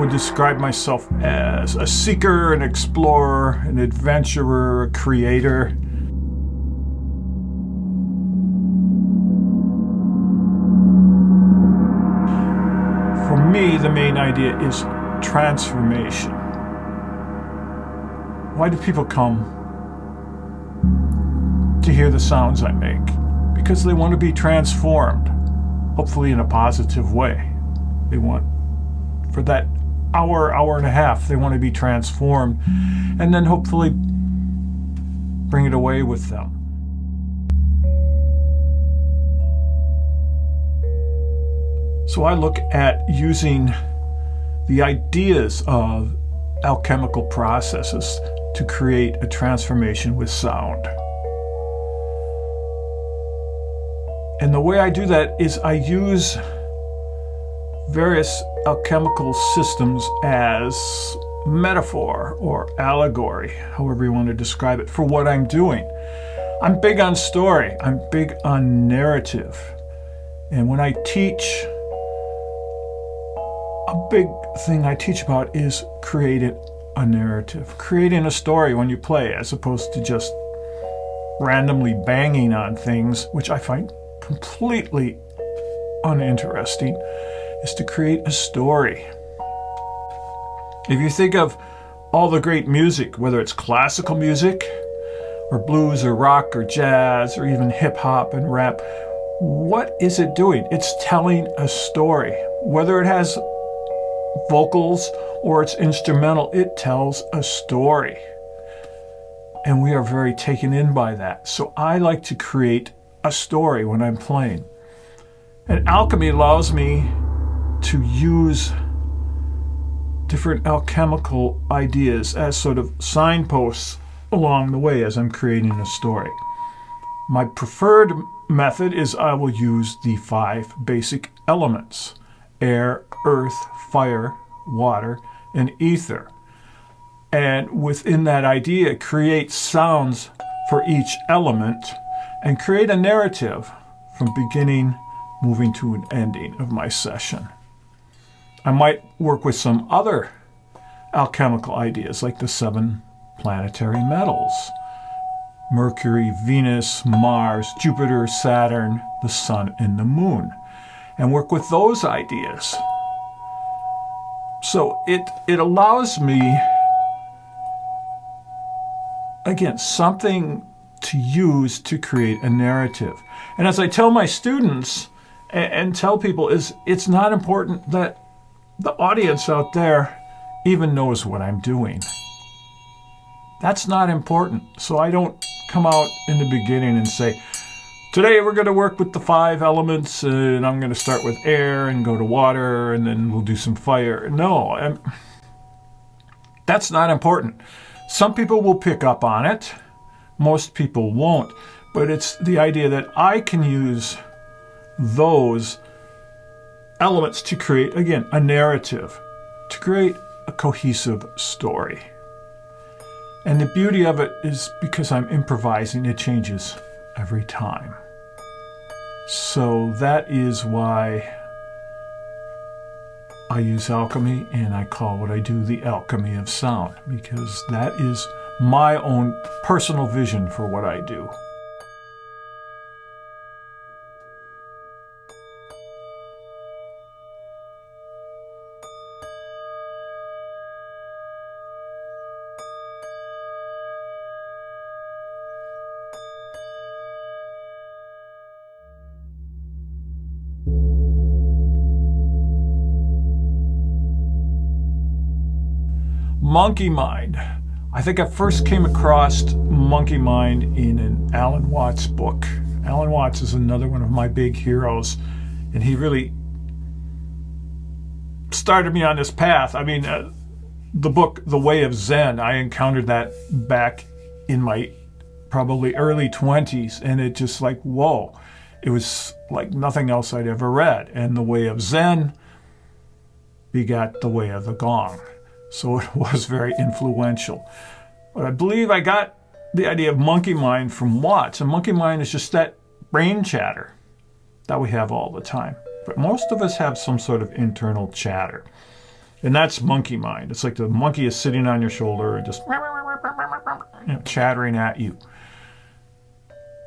would describe myself as a seeker, an explorer, an adventurer, a creator. For me, the main idea is transformation. Why do people come to hear the sounds I make? Because they want to be transformed, hopefully in a positive way. They want, for that hour and a half, they want to be transformed, and then hopefully bring it away with them. So I look at using the ideas of alchemical processes to create a transformation with sound. And the way I do that is I use various alchemical systems as metaphor or allegory, however you want to describe it, for what I'm doing. I'm big on story. I'm big on narrative. And when I teach, a big thing I teach about is creating a narrative, creating a story when you play, as opposed to just randomly banging on things, which I find completely uninteresting, is to create a story. If you think of all the great music, whether it's classical music or blues or rock or jazz or even hip hop and rap, what is it doing? It's telling a story. Whether it has vocals or it's instrumental, it tells a story. And we are very taken in by that. So I like to create a story when I'm playing. And alchemy allows me to use different alchemical ideas as sort of signposts along the way as I'm creating a story. My preferred method is I will use the 5 basic elements: air, earth, fire, water, and ether. And within that idea, create sounds for each element and create a narrative from beginning moving to an ending of my session. I might work with some other alchemical ideas like the 7 planetary metals: Mercury, Venus, Mars, Jupiter, Saturn, the Sun, and the Moon, and work with those ideas. So it allows me, again, something to use to create a narrative. And as I tell my students and tell people, is it's not important that the audience out there even knows what I'm doing. That's not important. So I don't come out in the beginning and say, today we're going to work with the 5 elements, and I'm going to start with air and go to water, and then we'll do some fire. No, that's not important. Some people will pick up on it. Most people won't. But it's the idea that I can use those elements to create, again, a narrative, to create a cohesive story. And the beauty of it is because I'm improvising, it changes every time. So that is why I use alchemy, and I call what I do the alchemy of sound, because that is my own personal vision for what I do. Monkey Mind. I think I first came across Monkey Mind in an Alan Watts book. Alan Watts is another one of my big heroes, and he really started me on this path. I mean, the book The Way of Zen, I encountered that back in my probably early 20s, and it just like, whoa. It was like nothing else I'd ever read. And The Way of Zen begat The Way of the Gong. So it was very influential. But I believe I got the idea of monkey mind from Watts. And monkey mind is just that brain chatter that we have all the time. But most of us have some sort of internal chatter. And that's monkey mind. It's like the monkey is sitting on your shoulder and just chattering at you.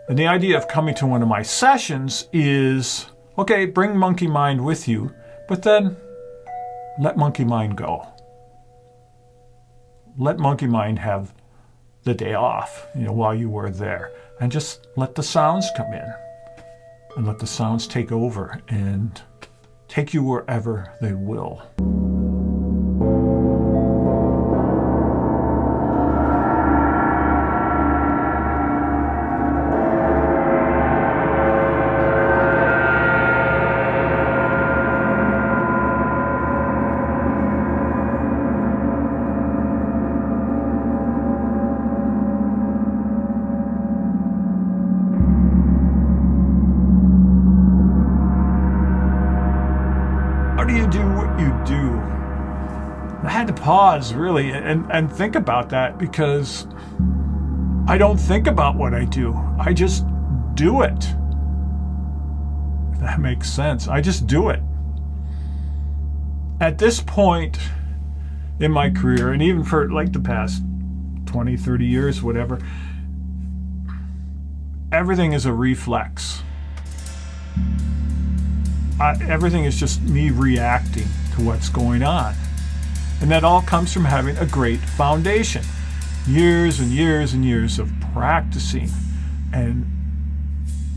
And the idea of coming to one of my sessions is, okay, bring monkey mind with you, but then let monkey mind go. Let monkey mind have the day off, while you were there. And just let the sounds come in. And let the sounds take over and take you wherever they will. How do you do what you do? I had to pause really and think about that, because I don't think about what I do. I just do it. If that makes sense. I just do it. At this point in my career, and even for like the past 20, 30 years, whatever, everything is a reflex. Everything is just me reacting to what's going on. And that all comes from having a great foundation. Years and years and years of practicing and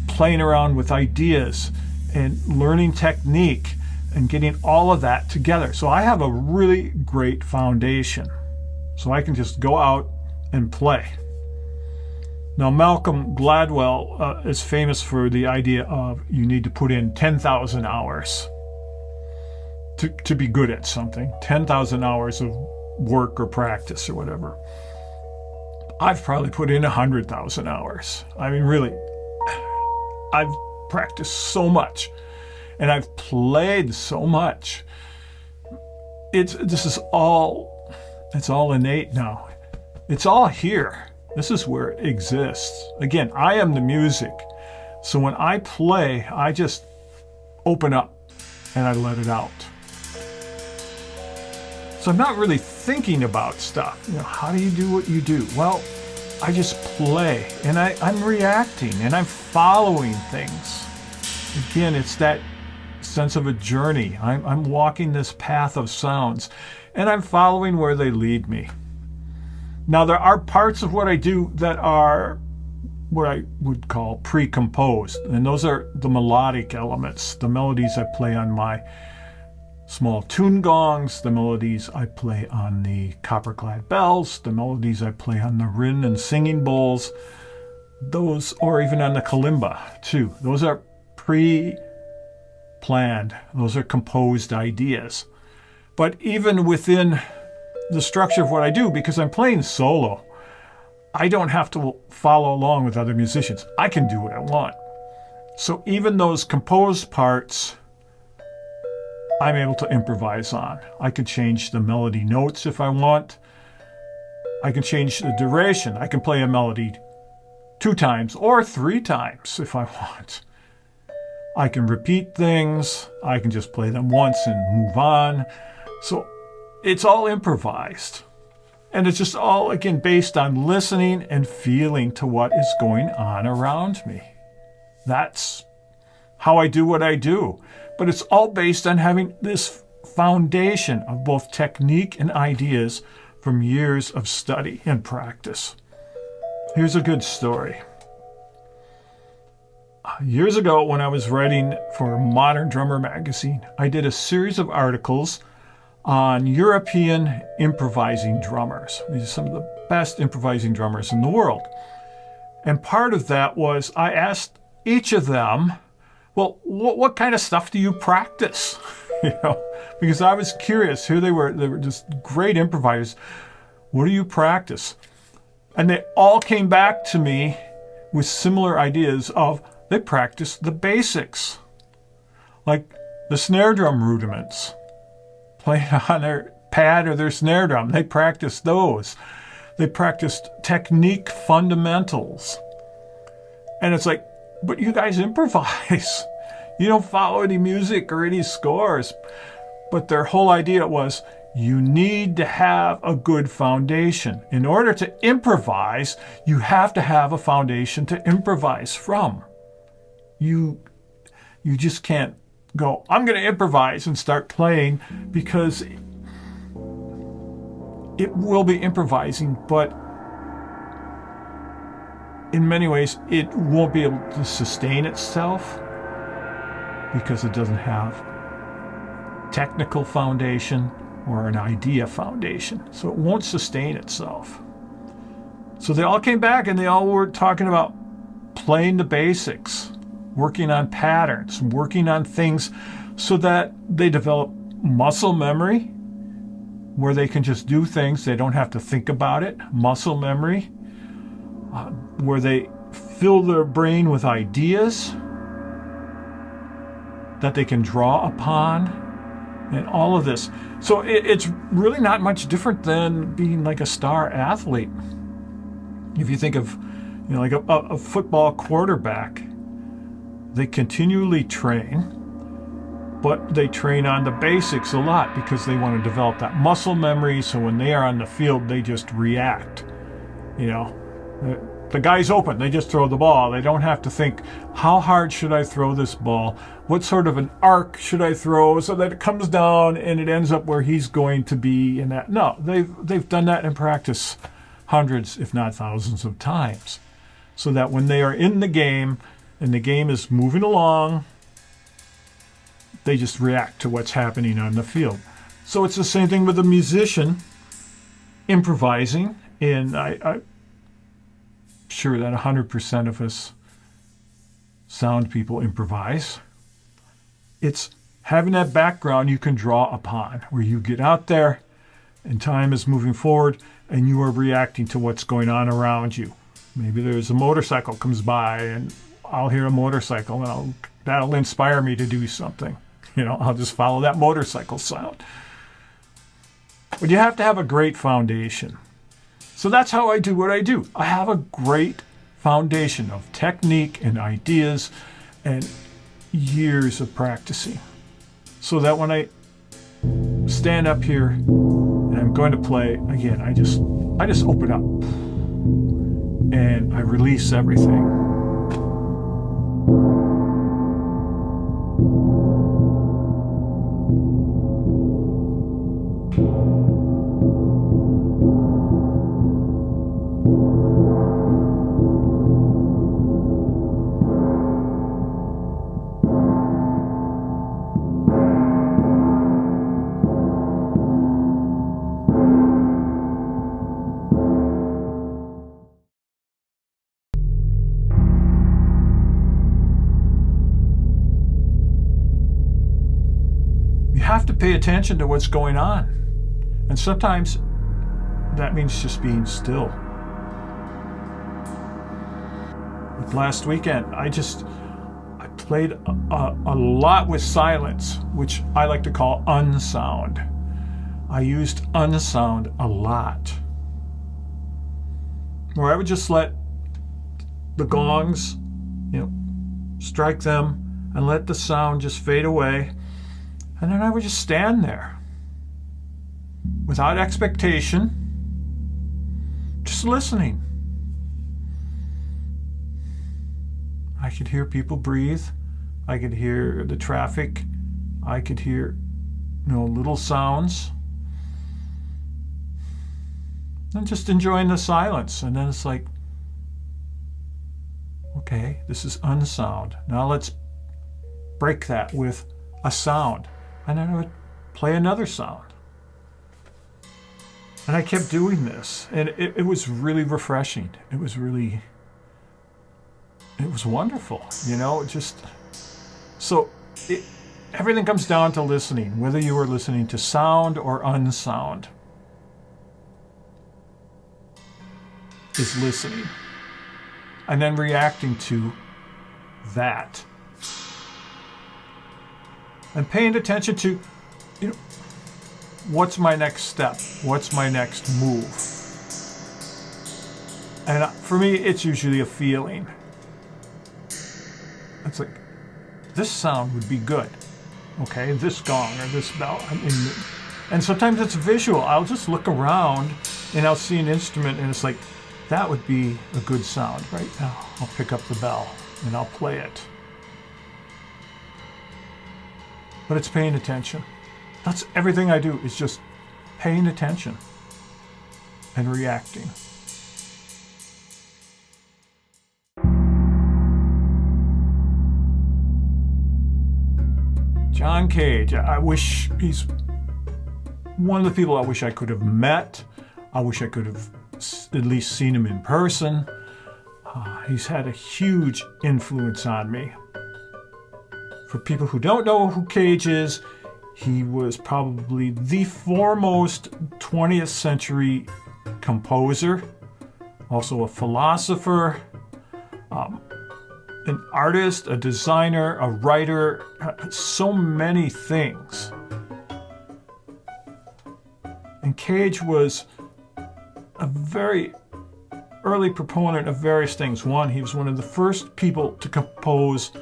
playing around with ideas and learning technique and getting all of that together. So I have a really great foundation. So I can just go out and play. Now, Malcolm Gladwell is famous for the idea of you need to put in 10,000 hours to be good at something. 10,000 hours of work or practice or whatever. I've probably put in 100,000 hours. I mean, really, I've practiced so much and I've played so much. It's all innate now. It's all here. This is where it exists. Again, I am the music. So when I play, I just open up and I let it out. So I'm not really thinking about stuff. How do you do what you do? Well, I just play and I'm reacting and I'm following things. Again, it's that sense of a journey. I'm walking this path of sounds and I'm following where they lead me. Now, there are parts of what I do that are what I would call pre-composed, and those are the melodic elements, the melodies I play on my small tune gongs, the melodies I play on the copper-clad bells, the melodies I play on the rin and singing bowls, those, or even on the kalimba too. Those are pre-planned, those are composed ideas. But even within the structure of what I do, because I'm playing solo, I don't have to follow along with other musicians. I can do what I want. So even those composed parts, I'm able to improvise on. I can change the melody notes if I want. I can change the duration. I can play a melody 2 times or 3 times if I want. I can repeat things. I can just play them once and move on. So it's all improvised. And it's just all, again, based on listening and feeling to what is going on around me. That's how I do what I do. But it's all based on having this foundation of both technique and ideas from years of study and practice. Here's a good story. Years ago, when I was writing for Modern Drummer magazine, I did a series of articles on European improvising drummers. These are some of the best improvising drummers in the world. And part of that was I asked each of them, well, what kind of stuff do you practice? Because I was curious. Here they were just great improvisers. What do you practice? And they all came back to me with similar ideas of they practice the basics, like the snare drum rudiments. Playing on their pad or their snare drum. They practiced those. They practiced technique fundamentals. And it's like, but you guys improvise. You don't follow any music or any scores. But their whole idea was, You need to have a good foundation. In order to improvise, you have to have a foundation to improvise from. You just can't go, I'm going to improvise and start playing, because it will be improvising, but in many ways it won't be able to sustain itself because it doesn't have technical foundation or an idea foundation. So it won't sustain itself. So they all came back and they all were talking about playing the basics, working on patterns, working on things so that they develop muscle memory, where they can just do things, they don't have to think about it. Muscle memory, where they fill their brain with ideas that they can draw upon, and all of this. So it's really not much different than being like a star athlete. If you think of, like a football quarterback, they continually train, but they train on the basics a lot because they want to develop that muscle memory. So when they are on the field, they just react. The guy's open, they just throw the ball. They don't have to think, how hard should I throw this ball? What sort of an arc should I throw so that it comes down and it ends up where he's going to be in that? No, they've done that in practice hundreds, if not thousands of times. So that when they are in the game and the game is moving along, they just react to what's happening on the field. So it's the same thing with a musician improvising. And I'm sure that 100% of us sound people improvise. It's having that background you can draw upon, where you get out there and time is moving forward and you are reacting to what's going on around you. Maybe there's a motorcycle comes by and I'll hear a motorcycle and that'll inspire me to do something. I'll just follow that motorcycle sound. But you have to have a great foundation. So that's how I do what I do. I have a great foundation of technique and ideas and years of practicing, so that when I stand up here and I'm going to play again, I just open up and I release everything. Have to pay attention to what's going on, and sometimes that means just being still. Like last weekend, I played a lot with silence, which I like to call unsound. I used unsound a lot, where I would just let the gongs, strike them and let the sound just fade away. And then I would just stand there without expectation, just listening. I could hear people breathe. I could hear the traffic. I could hear, little sounds. And just enjoying the silence. And then it's like, okay, this is unsound. Now let's break that with a sound. And then I would play another sound. And I kept doing this. And it was really refreshing. It was wonderful, everything comes down to listening, whether you are listening to sound or unsound, is listening. And then reacting to that. And paying attention to, what's my next step? What's my next move? And for me, it's usually a feeling. It's like, this sound would be good. Okay, this gong or this bell. And sometimes it's visual. I'll just look around and I'll see an instrument and it's like, that would be a good sound right now. I'll pick up the bell and I'll play it. But it's paying attention. That's everything I do, is just paying attention and reacting. John Cage, I wish he's one of the people I wish I could have met. I wish I could have at least seen him in person. He's had a huge influence on me. For people who don't know who Cage is, he was probably the foremost 20th century composer, also a philosopher, an artist, a designer, a writer, so many things. And Cage was a very early proponent of various things. One, he was one of the first people to compose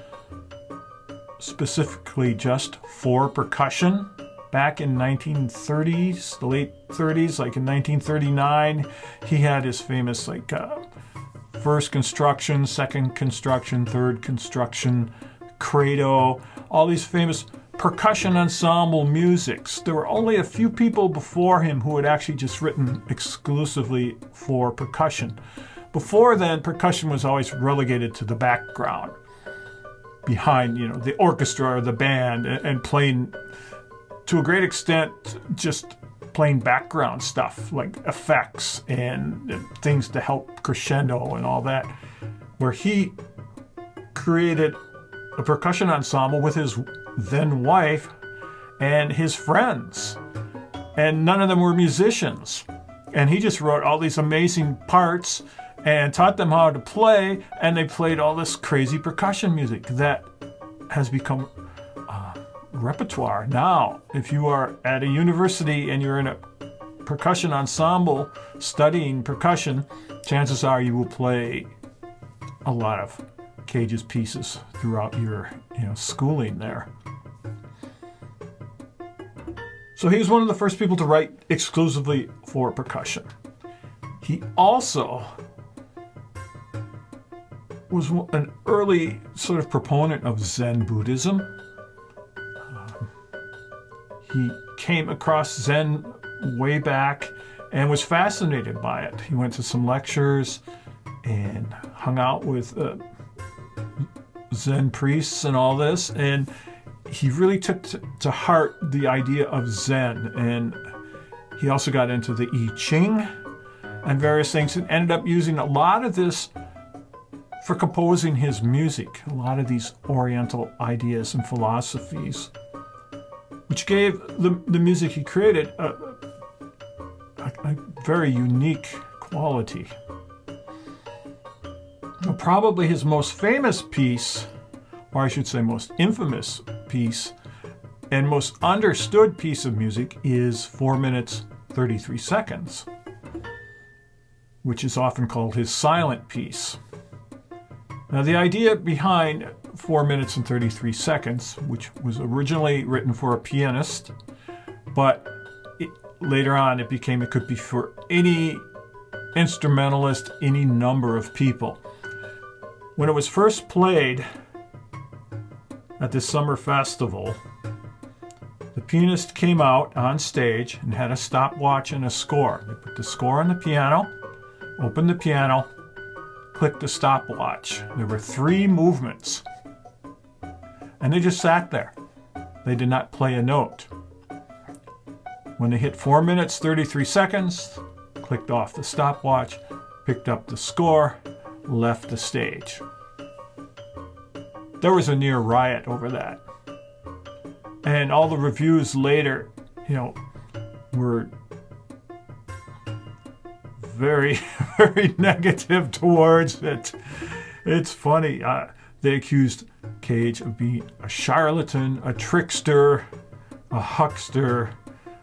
specifically just for percussion back in 1930s, the late 30s, like in 1939. He had his famous first construction, second construction, third construction, credo, all these famous percussion ensemble musics. There were only a few people before him who had actually just written exclusively for percussion. Before then, percussion was always relegated to the background, behind, the orchestra or the band, and playing, to a great extent, just playing background stuff like effects and things to help crescendo and all that, where he created a percussion ensemble with his then wife and his friends, and none of them were musicians, and he just wrote all these amazing parts and taught them how to play, and they played all this crazy percussion music that has become repertoire. Now, if you are at a university and you're in a percussion ensemble studying percussion, chances are you will play a lot of Cage's pieces throughout your schooling there. So he was one of the first people to write exclusively for percussion. He also was an early sort of proponent of Zen Buddhism. He came across Zen way back and was fascinated by it. He went to some lectures and hung out with Zen priests and all this, and he really took to heart the idea of Zen, and he also got into the I Ching and various things, and ended up using a lot of this for composing his music, a lot of these Oriental ideas and philosophies, which gave the music he created a very unique quality. Now, probably his most famous piece, or I should say most infamous piece, and most understood piece of music is 4 minutes 33 seconds, which is often called his silent piece. Now, the idea behind 4 minutes and 33 seconds, which was originally written for a pianist, but later on it could be for any instrumentalist, any number of people. When it was first played at this summer festival, the pianist came out on stage and had a stopwatch and a score. They put the score on the piano, opened the piano, clicked the stopwatch. There were 3 movements, and they just sat there. They did not play a note. When they hit 4 minutes 33 seconds, clicked off the stopwatch, picked up the score, left the stage. There was a near riot over that. And all the reviews later, were very, very negative towards it. It's funny. They accused Cage of being a charlatan, a trickster, a huckster,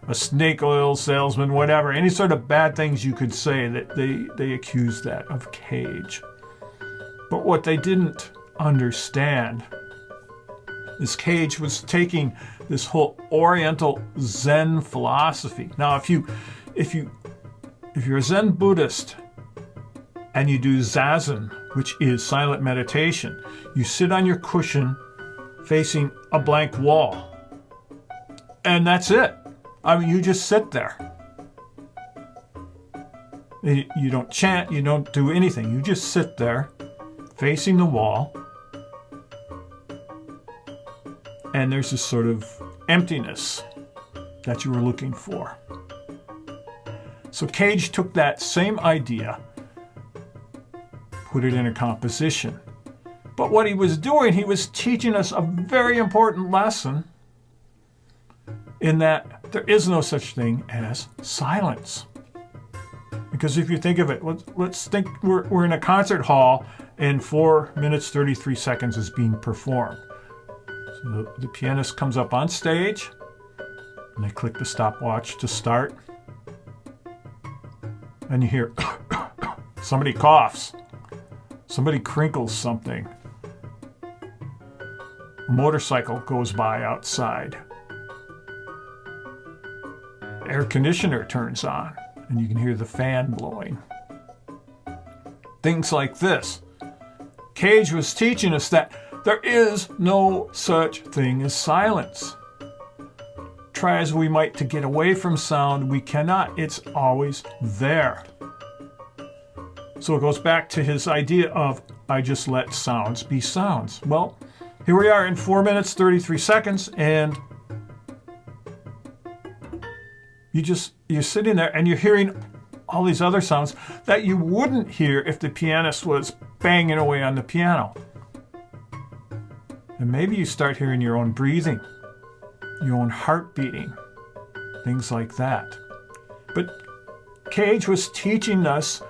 a snake oil salesman, whatever. Any sort of bad things you could say, that they accused that of Cage. But what they didn't understand This Cage was taking this whole Oriental Zen philosophy. Now, if you're a Zen Buddhist and you do zazen, which is silent meditation, you sit on your cushion facing a blank wall. And that's it. I mean, you just sit there. You don't chant, you don't do anything. You just sit there facing the wall. And there's this sort of emptiness that you were looking for. So Cage took that same idea, put it in a composition. But what he was doing, he was teaching us a very important lesson in that there is no such thing as silence. Because if you think of it, let's think we're in a concert hall and 4 minutes, 33 seconds is being performed. So the pianist comes up on stage and they click the stopwatch to start. And you hear somebody coughs, somebody crinkles something. A motorcycle goes by outside. The air conditioner turns on and you can hear the fan blowing. Things like this. Cage was teaching us that there is no such thing as silence. Try as we might to get away from sound, we cannot. It's always there. So it goes back to his idea of, I just let sounds be sounds. Well, here we are in 4 minutes, 33 seconds, and you're sitting there and you're hearing all these other sounds that you wouldn't hear if the pianist was banging away on the piano. And maybe you start hearing your own breathing, your own heart beating, things like that. But Cage was teaching us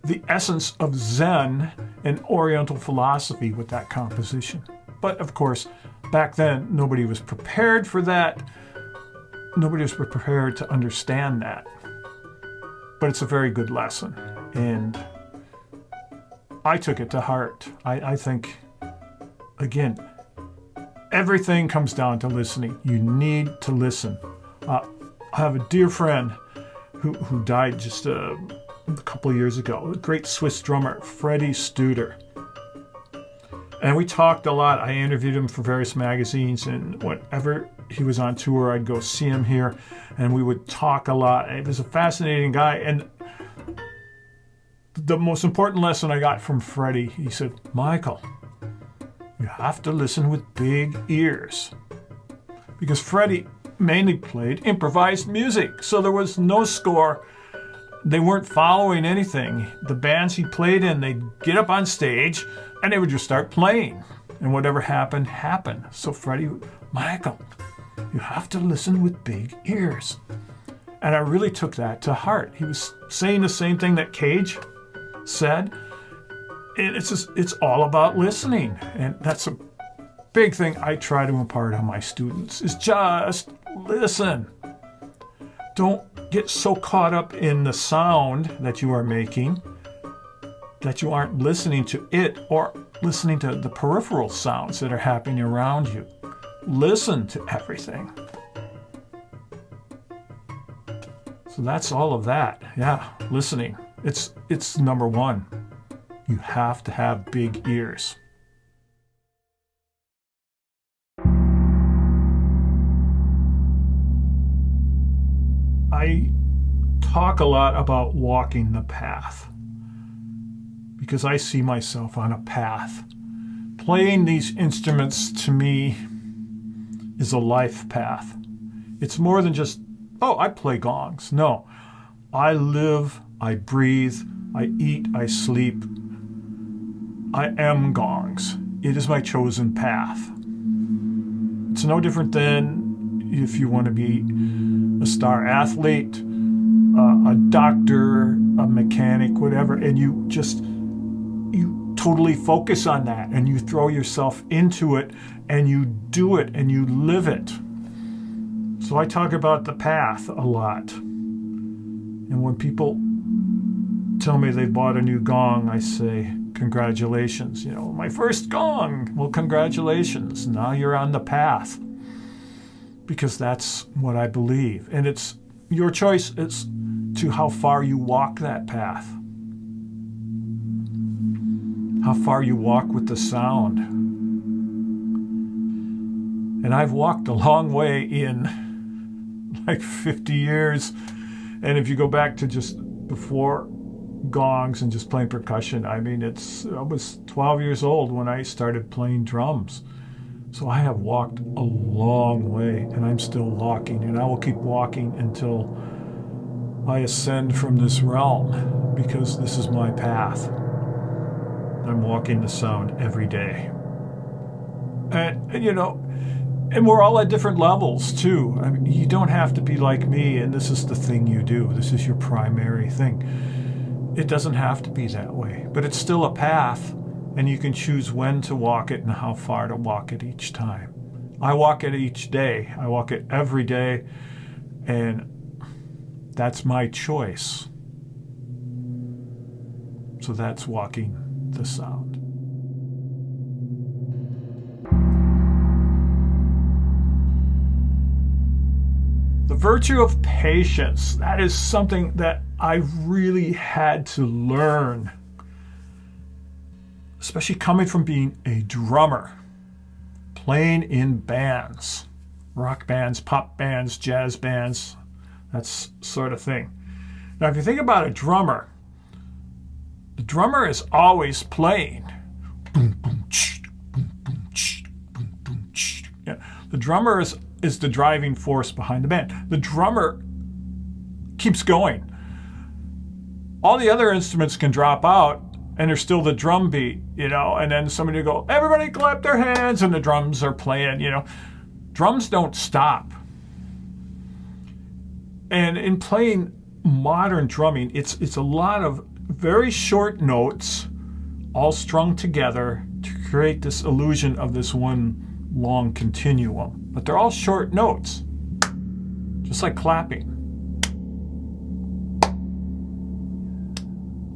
the essence of Zen and Oriental philosophy with that composition. But of course, back then, nobody was prepared for that. Nobody was prepared to understand that. But it's a very good lesson. And I took it to heart. I think, again, everything comes down to listening. You need to listen. I have a dear friend who died just a couple of years ago, a great Swiss drummer, Freddie Studer. And we talked a lot. I interviewed him for various magazines, and whenever he was on tour, I'd go see him here, and we would talk a lot. He was a fascinating guy, and the most important lesson I got from Freddie, he said, Michael, you have to listen with big ears. Because Freddie mainly played improvised music, so there was no score. They weren't following anything. The bands he played in, they'd get up on stage and they would just start playing. And whatever happened, happened. So Freddie, Michael, you have to listen with big ears. And I really took that to heart. He was saying the same thing that Cage said. It's all about listening. And that's a big thing I try to impart on my students, is just listen. Don't get so caught up in the sound that you are making that you aren't listening to it or listening to the peripheral sounds that are happening around you. Listen to everything. So that's all of that. Yeah, listening. It's number one. You have to have big ears. I talk a lot about walking the path because I see myself on a path. Playing these instruments to me is a life path. It's more than just, oh, I play gongs. No, I live, I breathe, I eat, I sleep. I am gongs. It is my chosen path. It's no different than if you want to be a star athlete, a doctor, a mechanic, whatever, and you totally focus on that and you throw yourself into it and you do it and you live it. So I talk about the path a lot. And when people tell me they bought a new gong, I say, congratulations. My first gong. Well, congratulations. Now you're on the path. Because that's what I believe. And it's your choice as to how far you walk that path. How far you walk with the sound. And I've walked a long way in like 50 years. And if you go back to just before gongs and just playing percussion, I was 12 years old when I started playing drums. So I have walked a long way, and I'm still walking, and I will keep walking until I ascend from this realm, because this is my path. I'm walking the sound every day. And we're all at different levels too. You don't have to be like me and this is the thing you do. This is your primary thing. It doesn't have to be that way, but it's still a path, and you can choose when to walk it and how far to walk it each time. I walk it each day. I walk it every day, and that's my choice. So that's walking the sound. The virtue of patience, that is something that I really had to learn, especially coming from being a drummer, playing in bands, rock bands, pop bands, jazz bands, that sort of thing. Now, if you think about a drummer, the drummer is always playing. Boom, boom, boom, boom, boom, boom. Yeah. The drummer is the driving force behind the band. The drummer keeps going. All the other instruments can drop out, and there's still the drum beat, and then somebody will go, everybody clap their hands, and the drums are playing, Drums don't stop. And in playing modern drumming, it's a lot of very short notes, all strung together to create this illusion of this one long continuum. But they're all short notes, just like clapping.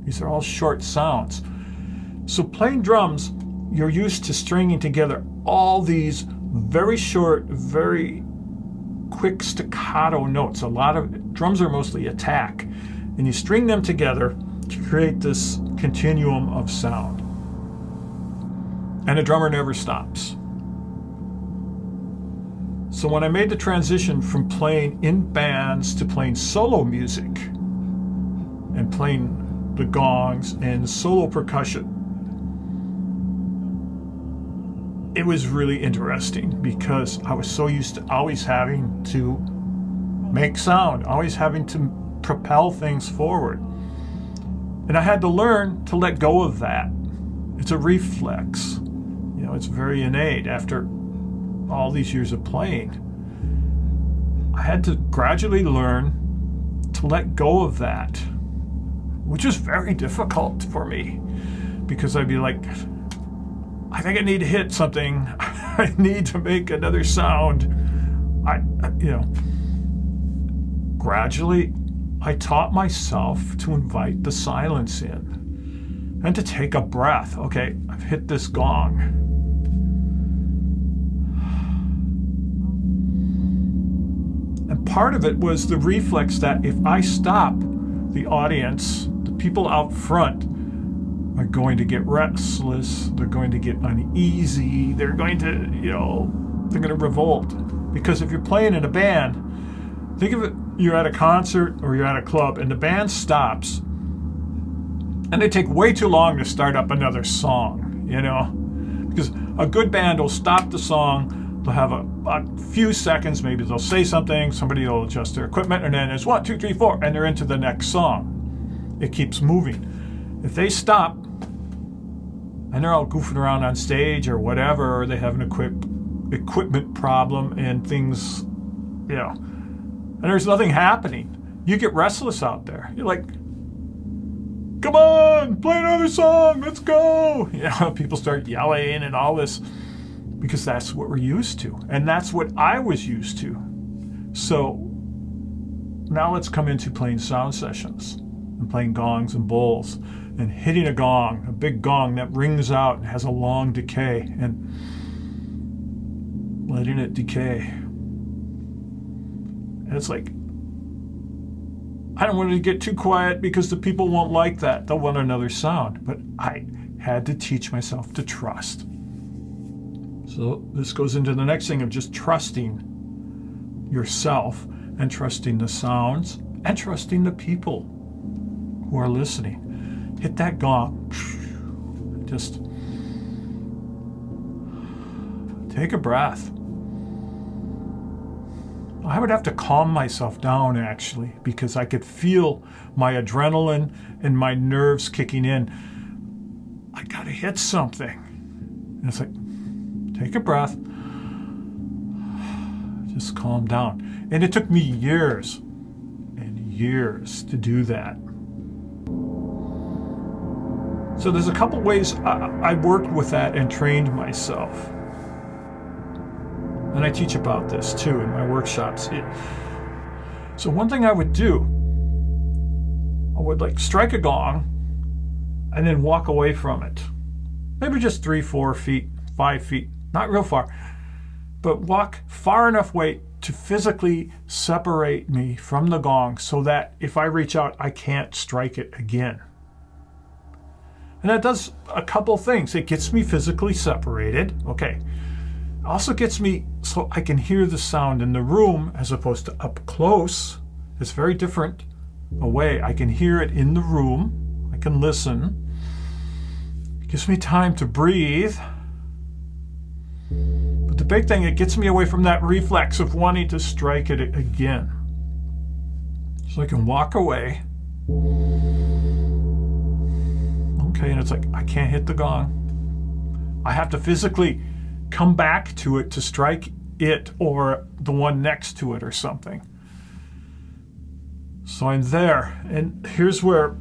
These are all short sounds. So playing drums, you're used to stringing together all these very short, very quick staccato notes. A lot of drums are mostly attack, and you string them together to create this continuum of sound. And a drummer never stops. So when I made the transition from playing in bands to playing solo music and playing the gongs and solo percussion, it was really interesting because I was so used to always having to make sound, always having to propel things forward. And I had to learn to let go of that. It's a reflex. It's very innate. After all these years of playing, I had to gradually learn to let go of that, which was very difficult for me because I'd be like, I think I need to hit something. I need to make another sound. Gradually, I taught myself to invite the silence in and to take a breath. Okay, I've hit this gong. And part of it was the reflex that if I stop, the audience, the people out front, are going to get restless, they're going to get uneasy, they're going to revolt. Because if you're playing in a band, think of it, you're at a concert or you're at a club and the band stops and they take way too long to start up another song, because a good band will stop the song. They'll have a few seconds, maybe they'll say something, somebody will adjust their equipment, and then it's 1, 2, 3, 4, and they're into the next song. It keeps moving. If they stop, and they're all goofing around on stage or whatever, or they have an equipment problem and things, and there's nothing happening, you get restless out there. You're like, come on, play another song, let's go. People start yelling and all this, because that's what we're used to. And that's what I was used to. So now let's come into playing sound sessions. and playing gongs and bowls and hitting a gong, a big gong that rings out and has a long decay, and letting it decay. And it's like, I don't want it to get too quiet because the people won't like that. They'll want another sound. But I had to teach myself to trust. So this goes into the next thing of just trusting yourself and trusting the sounds and trusting the people who are listening. Hit that gong. Just take a breath. I would have to calm myself down, actually, because I could feel my adrenaline and my nerves kicking in. I gotta hit something. And it's like, take a breath. Just calm down. And it took me years and years to do that. So there's a couple ways I worked with that and trained myself. And I teach about this too in my workshops. So one thing I would do, I would like strike a gong and then walk away from it. Maybe just 3, 4 feet, 5 feet, not real far, but walk far enough away to physically separate me from the gong so that if I reach out, I can't strike it again. And that does a couple things. It gets me physically separated. Okay. Also gets me so I can hear the sound in the room as opposed to up close. It's very different away. I can hear it in the room. I can listen. It gives me time to breathe. But the big thing, it gets me away from that reflex of wanting to strike it again. So I can walk away. Okay, and it's like, I can't hit the gong. I have to physically come back to it to strike it or the one next to it or something. So I'm there, and here's where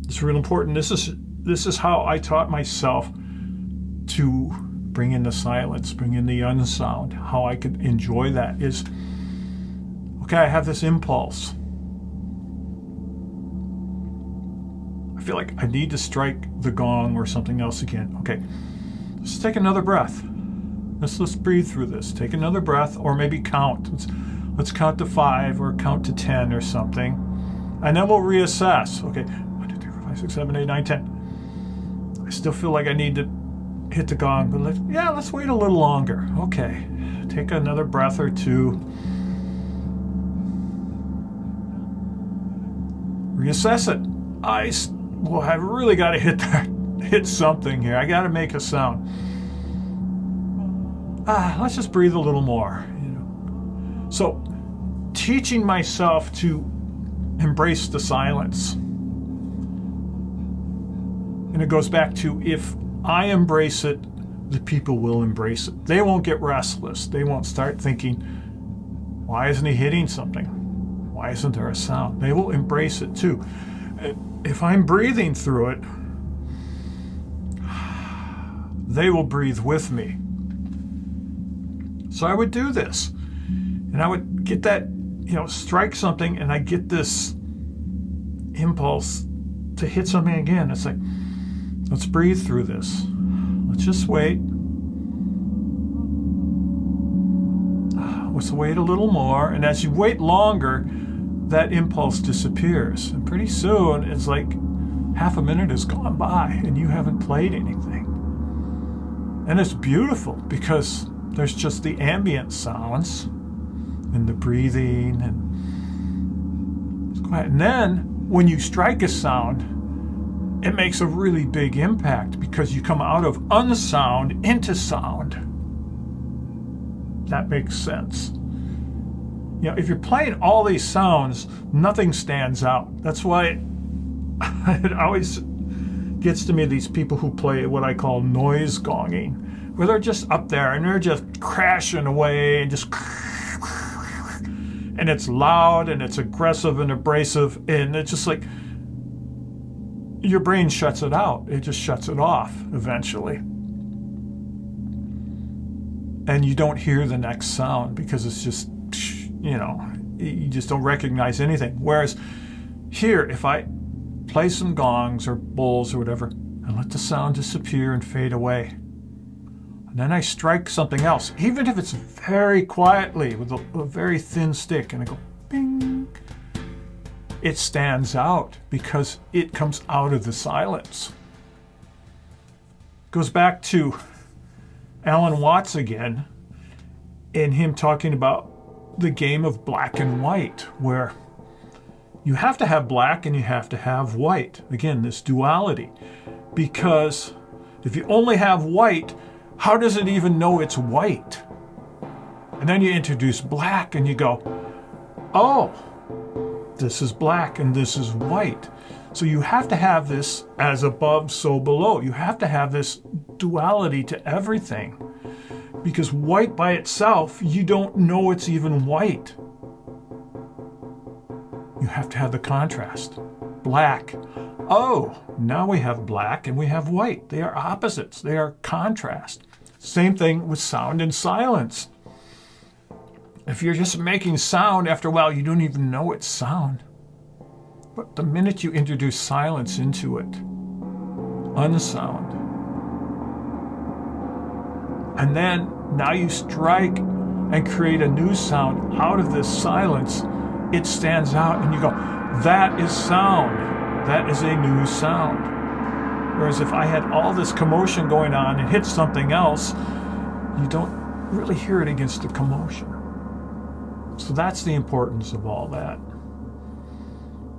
it's real important. This is how I taught myself to bring in the silence, bring in the unsound. How I could enjoy that is, okay, I have this impulse. I feel like I need to strike the gong or something else again. Okay, let's take another breath. Let's breathe through this. Take another breath, or maybe count. Let's count to 5 or count to 10 or something. And then we'll reassess. Okay, 1, 2, 3, 4, 5, 6, 7, 8, 9, 10. I still feel like I need to hit the gong, but let's wait a little longer. Okay, take another breath or two. Reassess it. I've really got to hit something here. I got to make a sound. Let's just breathe a little more. So, teaching myself to embrace the silence. And it goes back to, if I embrace it, the people will embrace it. They won't get restless. They won't start thinking, why isn't he hitting something? Why isn't there a sound? They will embrace it too. If I'm breathing through it, they will breathe with me. So I would do this. And I would get that, strike something, and I get this impulse to hit something again. It's like, let's breathe through this. Let's just wait. Let's wait a little more. And as you wait longer, that impulse disappears. And pretty soon, it's like half a minute has gone by and you haven't played anything. And it's beautiful because there's just the ambient sounds and the breathing, and it's quiet. And then when you strike a sound, it makes a really big impact because you come out of unsound into sound. That makes sense. If you're playing all these sounds, nothing stands out. That's why it always gets to me, these people who play what I call noise gonging, where they're just up there and they're just crashing away and just, and it's loud and it's aggressive and abrasive, and it's just like your brain shuts it out. It just shuts it off eventually. And you don't hear the next sound because it's just, you just don't recognize anything. Whereas here, if I play some gongs or bowls or whatever, and let the sound disappear and fade away, and then I strike something else, even if it's very quietly with a very thin stick, and I go bing, it stands out because it comes out of the silence. Goes back to Alan Watts again, and him talking about the game of black and white, where you have to have black and you have to have white. Again, this duality. Because if you only have white, how does it even know it's white? And then you introduce black and you go, oh, this is black and this is white. So you have to have this as above, so below. You have to have this duality to everything. Because white by itself, you don't know it's even white. You have to have the contrast. Black. Oh, now we have black and we have white. They are opposites. They are contrast. Same thing with sound and silence. If you're just making sound, after a while, you don't even know it's sound. But the minute you introduce silence into it, unsound, and then now you strike and create a new sound out of this silence, it stands out and you go, that is sound. That is a new sound. Whereas if I had all this commotion going on and hit something else, you don't really hear it against the commotion. So that's the importance of all that.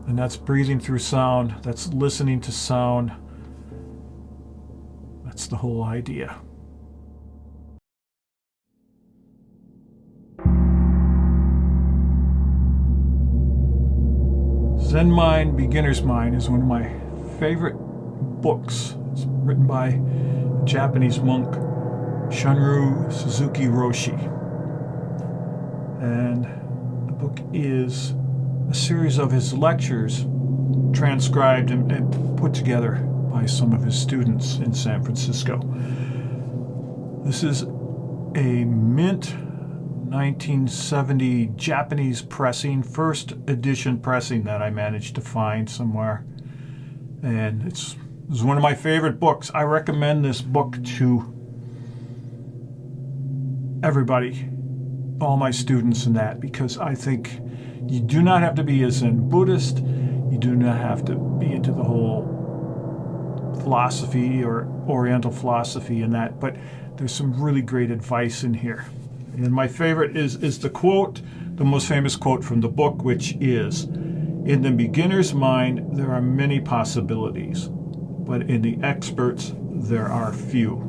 And that's breathing through sound. That's listening to sound. That's the whole idea. Zen Mind, Beginner's Mind is one of my favorite books. It's written by a Japanese monk, Shunryu Suzuki Roshi. And the book is a series of his lectures transcribed and put together by some of his students in San Francisco. This is a mint 1970 Japanese pressing, first edition pressing that I managed to find somewhere. And it's one of my favorite books. I recommend this book to everybody, all my students and that, because I think you do not have to be a Zen Buddhist. You do not have to be into the whole philosophy or Oriental philosophy and that, but there's some really great advice in here. And my favorite is the quote, the most famous quote from the book, which is, "In the beginner's mind, there are many possibilities, but in the expert's, there are few."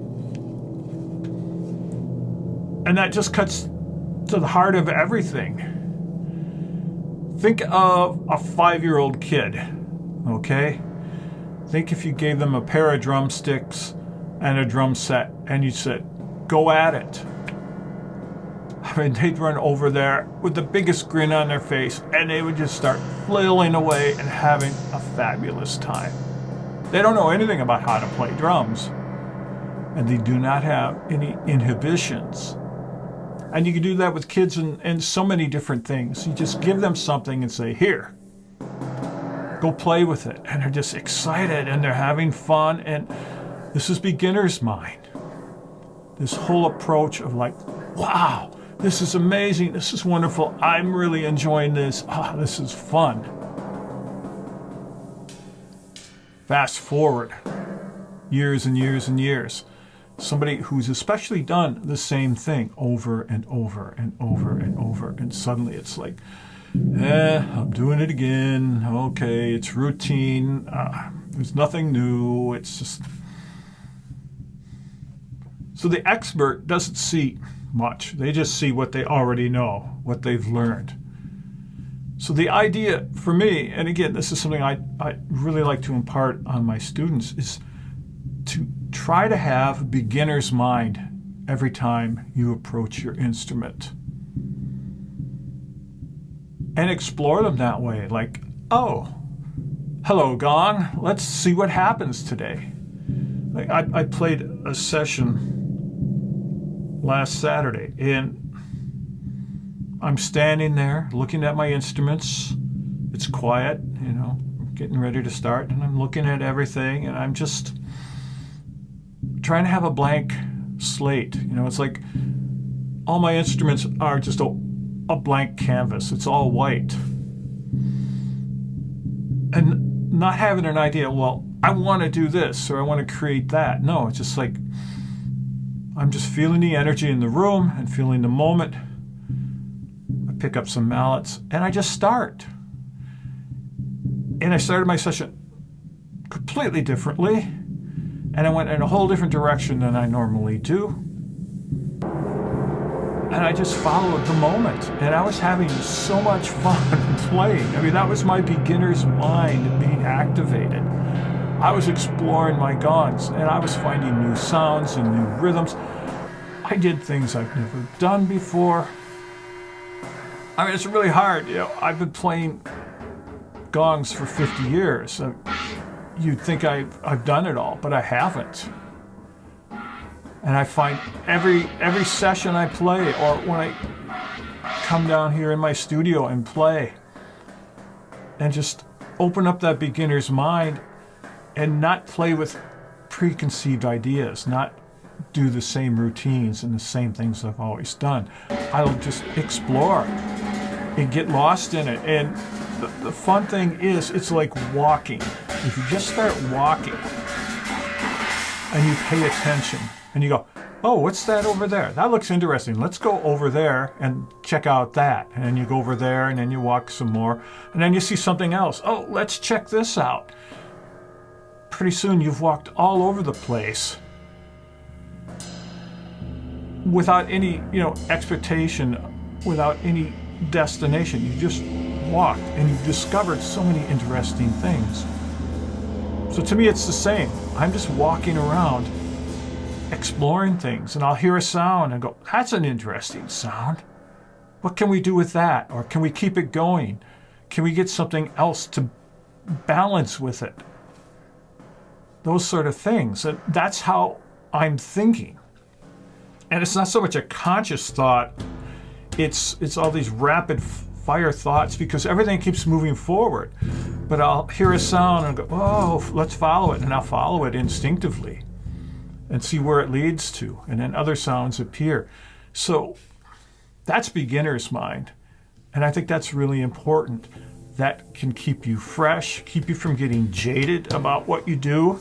And that just cuts to the heart of everything. Think of a 5-year-old kid, okay? Think if you gave them a pair of drumsticks and a drum set and you said, go at it. I mean, they'd run over there with the biggest grin on their face and they would just start flailing away and having a fabulous time. They don't know anything about how to play drums, and they do not have any inhibitions. And you can do that with kids and so many different things. You just give them something and say, here, go play with it. And they're just excited and they're having fun. And this is beginner's mind. This whole approach of like, wow, this is amazing. This is wonderful. I'm really enjoying this. Ah, this is fun. Fast forward years and years and years. Somebody who's especially done the same thing over and over and over and over. And suddenly it's like, I'm doing it again. Okay, it's routine. There's nothing new. It's just... So the expert doesn't see much. They just see what they already know, what they've learned. So the idea for me, and again, this is something I really like to impart on my students, is to try to have a beginner's mind every time you approach your instrument. And explore them that way, like, oh, hello, Gong, let's see what happens today. Like I played a session last Saturday, and I'm standing there looking at my instruments. It's quiet, getting ready to start, and I'm looking at everything, and I'm just trying to have a blank slate. It's like all my instruments are just a blank canvas. It's all white. And not having an idea, well, I want to do this or I want to create that. No, it's just like I'm just feeling the energy in the room and feeling the moment. I pick up some mallets and I just start. And I started my session completely differently, and I went in a whole different direction than I normally do. And I just followed the moment, and I was having so much fun playing. That was my beginner's mind being activated. I was exploring my gongs, and I was finding new sounds and new rhythms. I did things I've never done before. It's really hard. I've been playing gongs for 50 years. You'd think I've done it all, but I haven't. And I find every session I play, or when I come down here in my studio and play, and just open up that beginner's mind and not play with preconceived ideas, not do the same routines and the same things I've always done. I'll just explore and get lost in it. And the fun thing is, it's like walking. If you just start walking and you pay attention and you go, oh, what's that over there? That looks interesting. Let's go over there and check out that. And then you go over there and then you walk some more. And then you see something else. Oh, let's check this out. Pretty soon you've walked all over the place without any, expectation, without any destination. You just walked and you've discovered so many interesting things. So to me, it's the same. I'm just walking around exploring things, and I'll hear a sound and go, that's an interesting sound. What can we do with that? Or can we keep it going? Can we get something else to balance with it? Those sort of things. And that's how I'm thinking. And it's not so much a conscious thought. It's all these rapid fire thoughts, because everything keeps moving forward. But I'll hear a sound and go, oh, let's follow it. And I'll follow it instinctively and see where it leads to. And then other sounds appear. So that's beginner's mind. And I think that's really important. That can keep you fresh, keep you from getting jaded about what you do,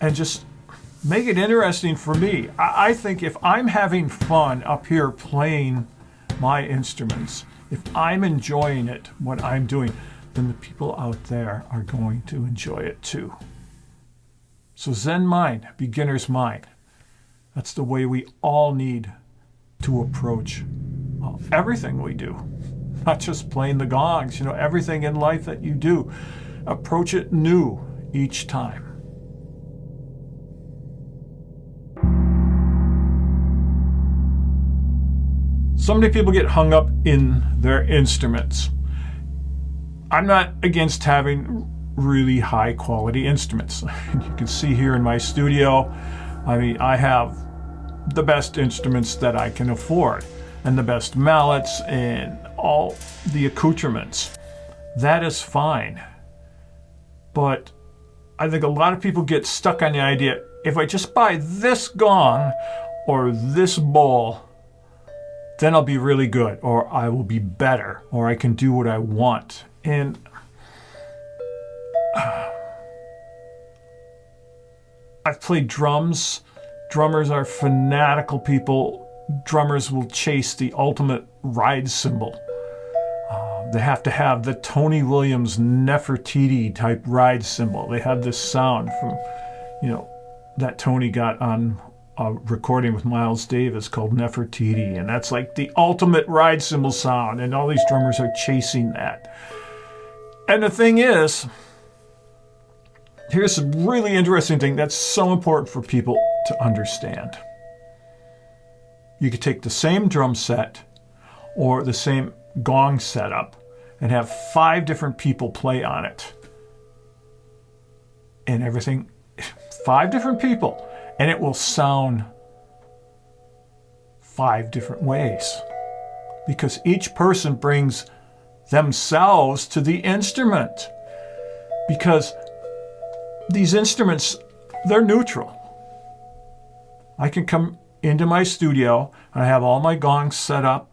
and just make it interesting for me. I think if I'm having fun up here playing my instruments, if I'm enjoying it, what I'm doing, then the people out there are going to enjoy it too. So Zen mind, beginner's mind, that's the way we all need to approach everything we do. Not just playing the gongs, everything in life that you do. Approach it new each time. So many people get hung up in their instruments. I'm not against having really high quality instruments. You can see here in my studio, I have the best instruments that I can afford, and the best mallets and all the accoutrements. That is fine. But I think a lot of people get stuck on the idea, if I just buy this gong or this bowl, then I'll be really good, or I will be better, or I can do what I want. And I've played drums. Drummers are fanatical people. Drummers will chase the ultimate ride cymbal. They have to have the Tony Williams Nefertiti type ride cymbal. They have this sound from, that Tony got on a recording with Miles Davis called Nefertiti, and that's like the ultimate ride cymbal sound, and all these drummers are chasing that. And the thing is, here's a really interesting thing that's so important for people to understand. You could take the same drum set or the same gong setup and have 5 different people play on it. And everything, 5 different people, and it will sound 5 different ways. because each person brings themselves to the instrument. Because these instruments, they're neutral. I can come into my studio, and I have all my gongs set up,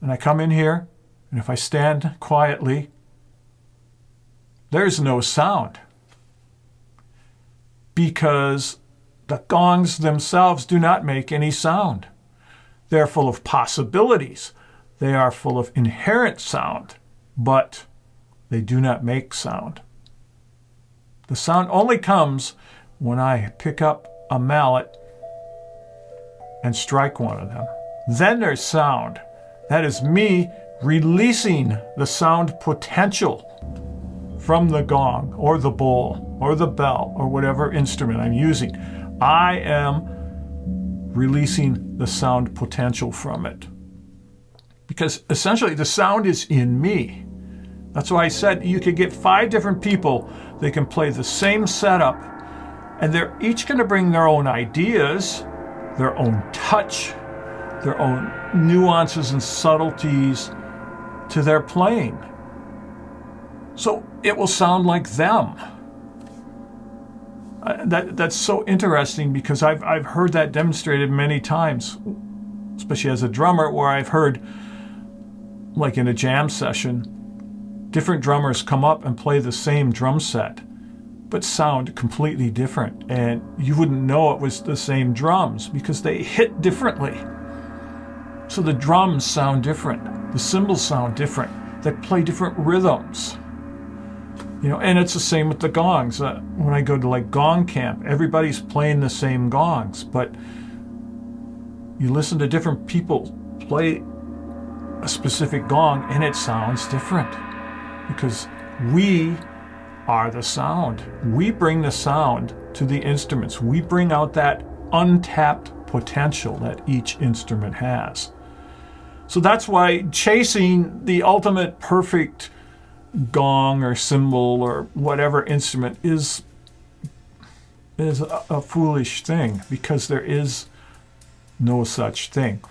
and I come in here, and if I stand quietly, there's no sound. Because the gongs themselves do not make any sound. They're full of possibilities. They are full of inherent sound, but they do not make sound. The sound only comes when I pick up a mallet and strike one of them. Then there's sound. That is me releasing the sound potential from the gong or the bowl or the bell or whatever instrument I'm using. I am releasing the sound potential from it. Because essentially the sound is in me. That's why I said you could get 5 different people. They can play the same setup, and they're each going to bring their own ideas, their own touch, their own nuances and subtleties to their playing. So it will sound like them. That's so interesting, because I've heard that demonstrated many times, especially as a drummer, where I've heard, like in a jam session, different drummers come up and play the same drum set, but sound completely different. And you wouldn't know it was the same drums because they hit differently. So the drums sound different. The cymbals sound different. They play different rhythms. And it's the same with the gongs. When I go to like gong camp, everybody's playing the same gongs, but you listen to different people play a specific gong and it sounds different, because we are the sound. We bring the sound to the instruments. We bring out that untapped potential that each instrument has. So that's why chasing the ultimate perfect gong or cymbal or whatever instrument is a foolish thing, because there is no such thing.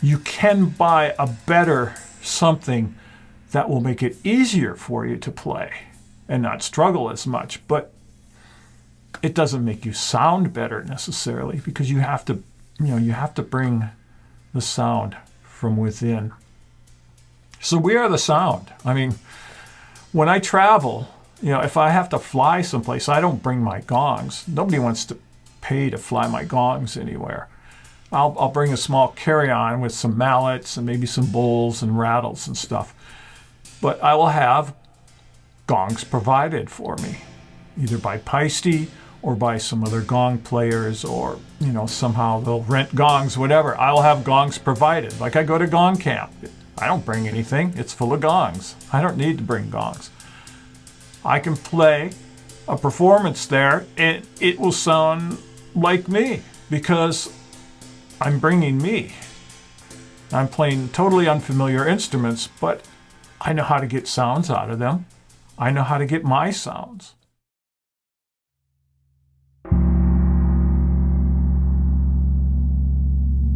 You can buy a better something that will make it easier for you to play and not struggle as much, but it doesn't make you sound better necessarily, because you have to bring the sound from within. So we are the sound. When I travel, if I have to fly someplace, I don't bring my gongs. Nobody wants to pay to fly my gongs anywhere. I'll bring a small carry-on with some mallets and maybe some bowls and rattles and stuff. But I will have gongs provided for me, either by Paiste or by some other gong players, or somehow they'll rent gongs, whatever. I'll have gongs provided. Like I go to gong camp. I don't bring anything. It's full of gongs. I don't need to bring gongs. I can play a performance there and it will sound like me, because I'm bringing me. I'm playing totally unfamiliar instruments, but I know how to get sounds out of them. I know how to get my sounds.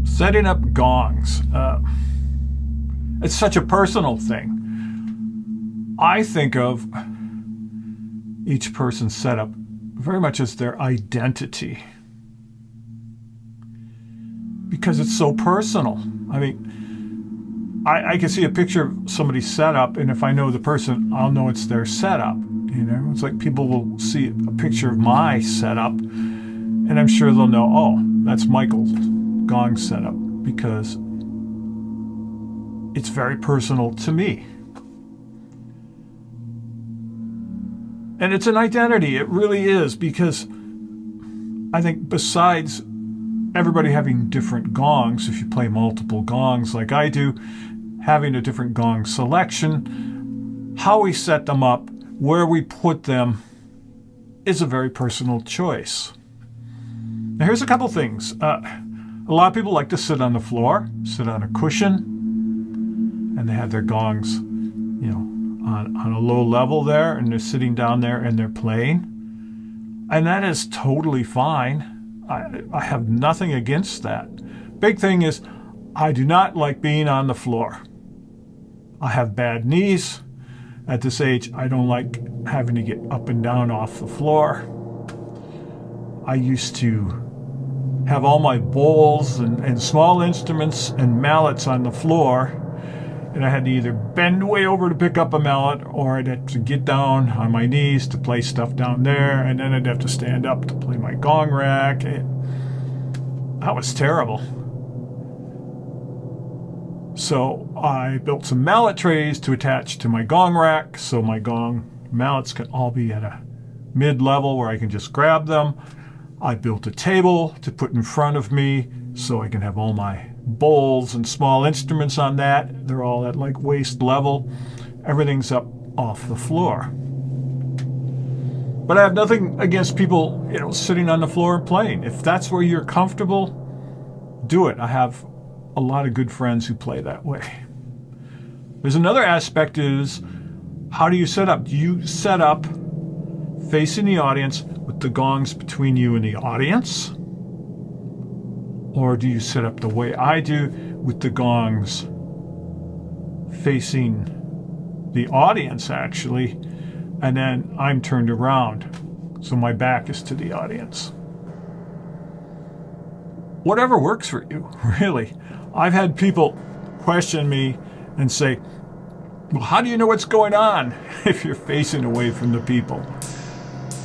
Setting up gongs. It's such a personal thing. I think of each person's setup very much as their identity, because it's so personal. I can see a picture of somebody's setup, and if I know the person, I'll know it's their setup. It's like people will see a picture of my setup, and I'm sure they'll know, oh, that's Michael's gong setup, because it's very personal to me. And it's an identity. It really is, because I think besides everybody having different gongs, if you play multiple gongs like I do, having a different gong selection, how we set them up, where we put them, is a very personal choice. Now here's a couple things. A lot of people like to sit on the floor, sit on a cushion, and they have their gongs, on a low level there, and they're sitting down there and they're playing. And that is totally fine. I have nothing against that. Big thing is, I do not like being on the floor. I have bad knees. At this age, I don't like having to get up and down off the floor. I used to have all my bowls and small instruments and mallets on the floor, and I had to either bend way over to pick up a mallet, or I'd have to get down on my knees to play stuff down there, and then I'd have to stand up to play my gong rack. That was terrible. So I built some mallet trays to attach to my gong rack, so my gong mallets can all be at a mid-level where I can just grab them. I built a table to put in front of me so I can have all my bowls and small instruments on that. They're all at like waist level. Everything's up off the floor. But I have nothing against people, sitting on the floor and playing. If that's where you're comfortable, do it. I have a lot of good friends who play that way. There's another aspect is, how do you set up? Do you set up facing the audience with the gongs between you and the audience? Or do you set up the way I do with the gongs facing the audience, actually, and then I'm turned around, so my back is to the audience? Whatever works for you, really. I've had people question me and say, well, how do you know what's going on if you're facing away from the people?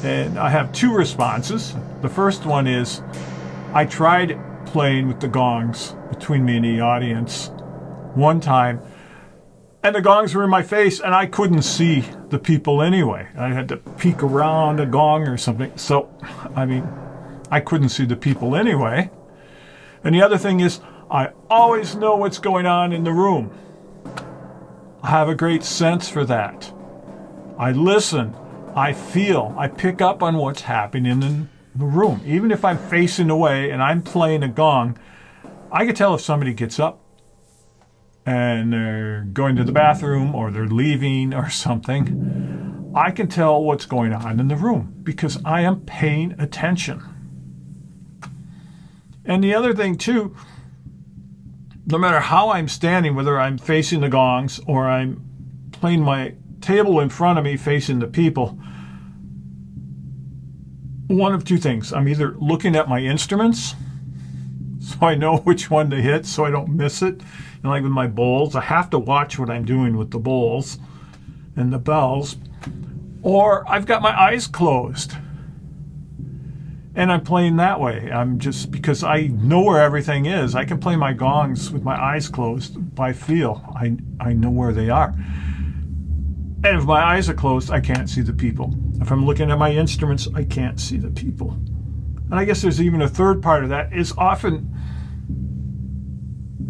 And I have two responses. The first one is, I tried playing with the gongs between me and the audience one time, and the gongs were in my face, and I couldn't see the people anyway. I had to peek around a gong or something. So, I couldn't see the people anyway. And the other thing is, I always know what's going on in the room. I have a great sense for that. I listen, I feel, I pick up on what's happening in the room. Even if I'm facing away and I'm playing a gong, I can tell if somebody gets up and they're going to the bathroom or they're leaving or something. I can tell what's going on in the room because I am paying attention. And the other thing too, no matter how I'm standing, whether I'm facing the gongs or I'm playing my table in front of me facing the people, one of two things. I'm either looking at my instruments, so I know which one to hit so I don't miss it. And like with my bowls, I have to watch what I'm doing with the bowls and the bells. Or I've got my eyes closed. And I'm playing that way. I'm just, because I know where everything is. I can play my gongs with my eyes closed by feel. I know where they are. And if my eyes are closed, I can't see the people. If I'm looking at my instruments, I can't see the people. And I guess there's even a third part of that, is often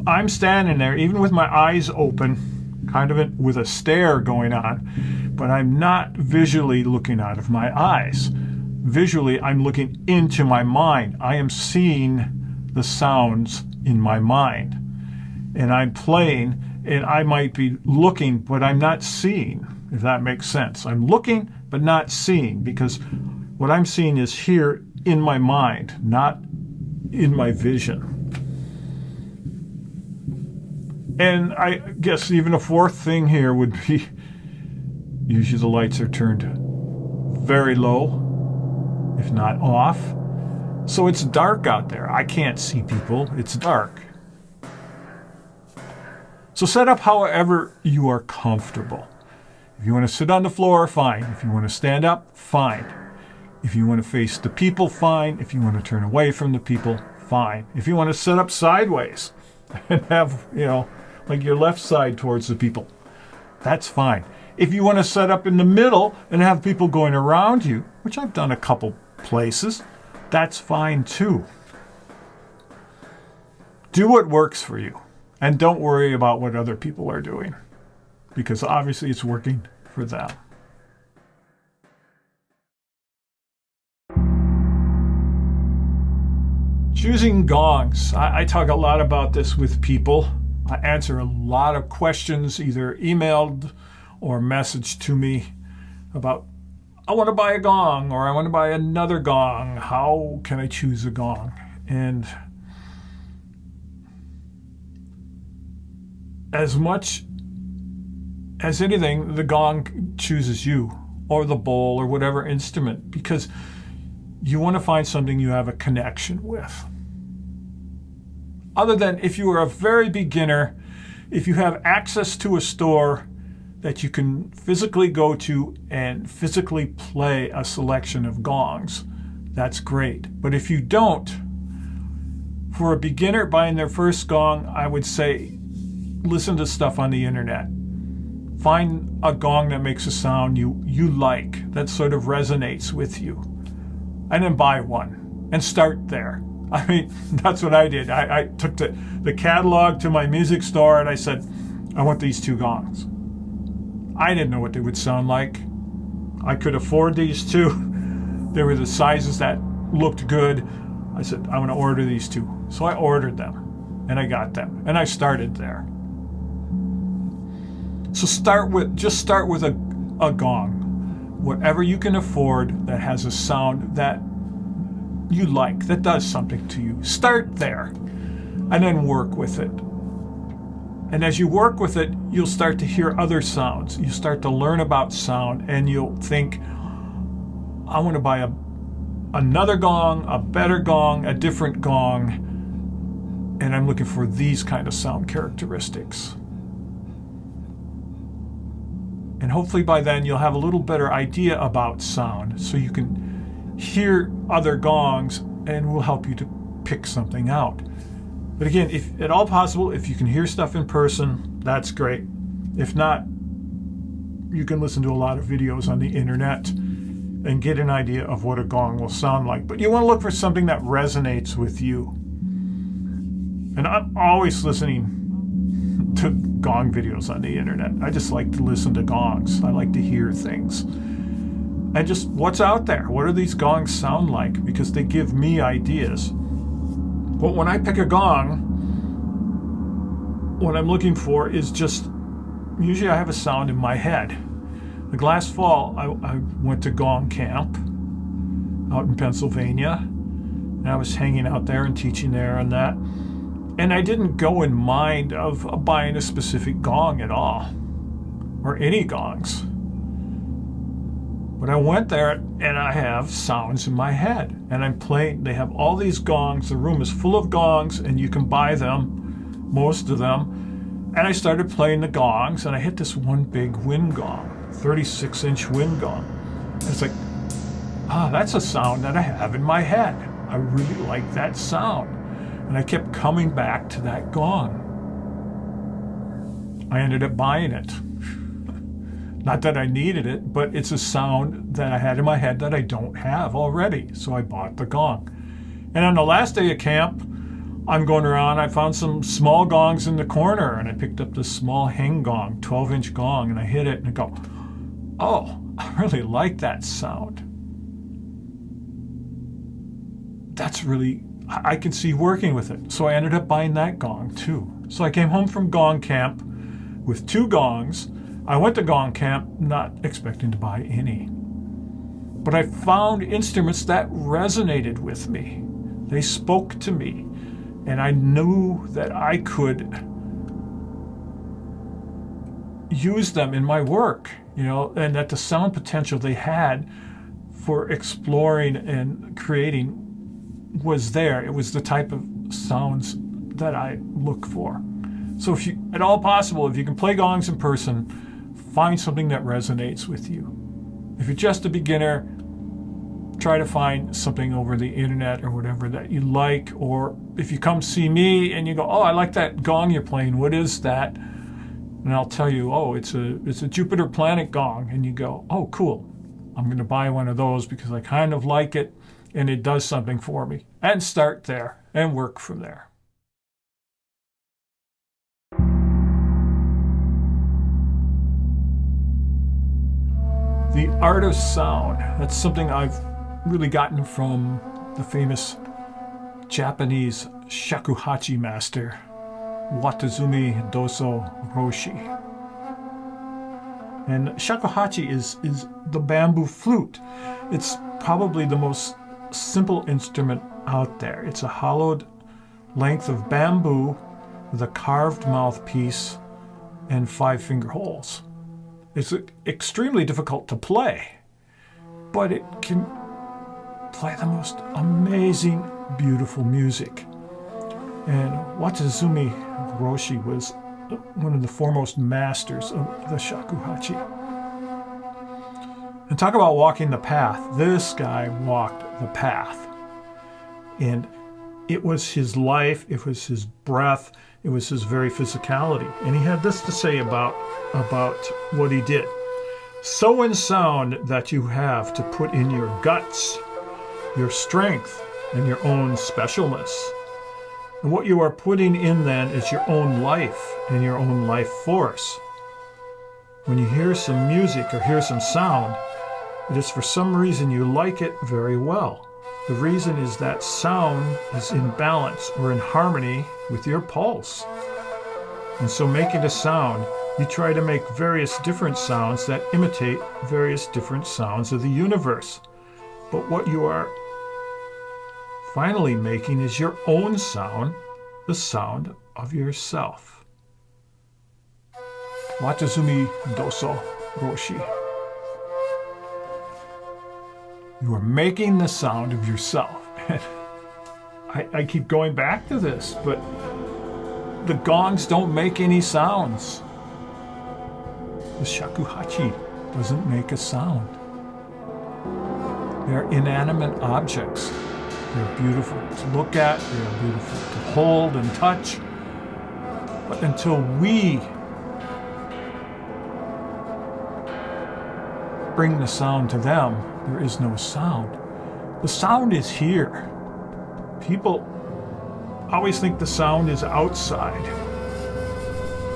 I'm standing there, even with my eyes open, kind of with a stare going on, but I'm not visually looking out of my eyes. Visually, I'm looking into my mind. I am seeing the sounds in my mind. And I'm playing, and I might be looking, but I'm not seeing, if that makes sense. I'm looking, but not seeing, because what I'm seeing is here in my mind, not in my vision. And I guess even a fourth thing here would be, usually the lights are turned very low, if not off. So it's dark out there. I can't see people. It's dark. So set up however you are comfortable. If you want to sit on the floor, fine. If you want to stand up, fine. If you want to face the people, fine. If you want to turn away from the people, fine. If you want to set up sideways and have, like your left side towards the people, that's fine. If you want to set up in the middle and have people going around you, which I've done a couple places, that's fine too. Do what works for you, and don't worry about what other people are doing, because obviously it's working for them. Choosing gongs. I talk a lot about this with people. I answer a lot of questions, either emailed or messaged to me, about I want to buy a gong, or I want to buy another gong. How can I choose a gong? And as much as anything, the gong chooses you, or the bowl, or whatever instrument, because you want to find something you have a connection with. Other than if you are a very beginner, if you have access to a store that you can physically go to and physically play a selection of gongs, that's great. But if you don't, for a beginner buying their first gong, I would say listen to stuff on the internet. Find a gong that makes a sound you like, that sort of resonates with you, and then buy one and start there. I mean, that's what I did. I took the catalog to my music store and I said, I want these 2 gongs. I didn't know what they would sound like. I could afford these 2. They were the sizes that looked good. I said, I want to order these 2. So I ordered them and I got them and I started there. So just start with a gong, whatever you can afford that has a sound that you like, that does something to you. Start there and then work with it. And as you work with it, you'll start to hear other sounds. You start to learn about sound and you'll think, I want to buy another gong, a better gong, a different gong, and I'm looking for these kind of sound characteristics. And hopefully by then you'll have a little better idea about sound so you can hear other gongs and will help you to pick something out. But again, if at all possible, if you can hear stuff in person, that's great. If not, you can listen to a lot of videos on the internet and get an idea of what a gong will sound like. But you want to look for something that resonates with you. And I'm always listening to gong videos on the internet. I just like to listen to gongs. I like to hear things. And just what's out there? What do these gongs sound like? Because they give me ideas. But when I pick a gong, what I'm looking for is just, usually I have a sound in my head. Like last fall, I went to Gong camp out in Pennsylvania. And I was hanging out there and teaching there and that. And I didn't go in mind of buying a specific gong at all, or any gongs. But I went there and I have sounds in my head and I'm playing. They have all these gongs. The room is full of gongs and you can buy them, most of them. And I started playing the gongs and I hit this one big wind gong, 36-inch wind gong. And it's like, that's a sound that I have in my head. I really like that sound. And I kept coming back to that gong. I ended up buying it. Not that I needed it, but it's a sound that I had in my head that I don't have already. So I bought the gong. And on the last day of camp, I'm going around, I found some small gongs in the corner and I picked up this small hang gong, 12-inch gong, and I hit it and I go, oh, I really like that sound. That's really, I can see working with it. So I ended up buying that gong too. So I came home from Gong camp with 2 gongs. I went to Gong camp not expecting to buy any. But I found instruments that resonated with me. They spoke to me. And I knew that I could use them in my work, and that the sound potential they had for exploring and creating was there. It was the type of sounds that I look for. So if you, at all possible, if you can play gongs in person, find something that resonates with you. If you're just a beginner, try to find something over the internet or whatever that you like. Or if you come see me and you go, oh, I like that gong you're playing. What is that? And I'll tell you, oh, it's a Jupiter Planet gong. And you go, oh, cool. I'm going to buy one of those because I kind of like it and it does something for me. And start there and work from there. The art of sound, that's something I've really gotten from the famous Japanese shakuhachi master, Watazumi Doso Roshi. And shakuhachi is the bamboo flute. It's probably the most simple instrument out there. It's a hollowed length of bamboo with a carved mouthpiece and 5 finger holes. It's extremely difficult to play, but it can play the most amazing, beautiful music. And Watazumi Roshi was one of the foremost masters of the shakuhachi. And talk about walking the path. This guy walked the path. And it was his life, it was his breath, it was his very physicality. And he had this to say about what he did. Sow in sound that you have to put in your guts, your strength, and your own specialness. And what you are putting in then is your own life and your own life force. When you hear some music or hear some sound, it is for some reason you like it very well. The reason is that sound is in balance or in harmony with your pulse. And so making a sound, you try to make various different sounds that imitate various different sounds of the universe. But what you are finally making is your own sound, the sound of yourself. Watazumi Doso Roshi. You are making the sound of yourself. I keep going back to this, but the gongs don't make any sounds. The shakuhachi doesn't make a sound. They're inanimate objects. They're beautiful to look at, they're beautiful to hold and touch. But until we bring the sound to them, there is no sound. The sound is here. People always think the sound is outside.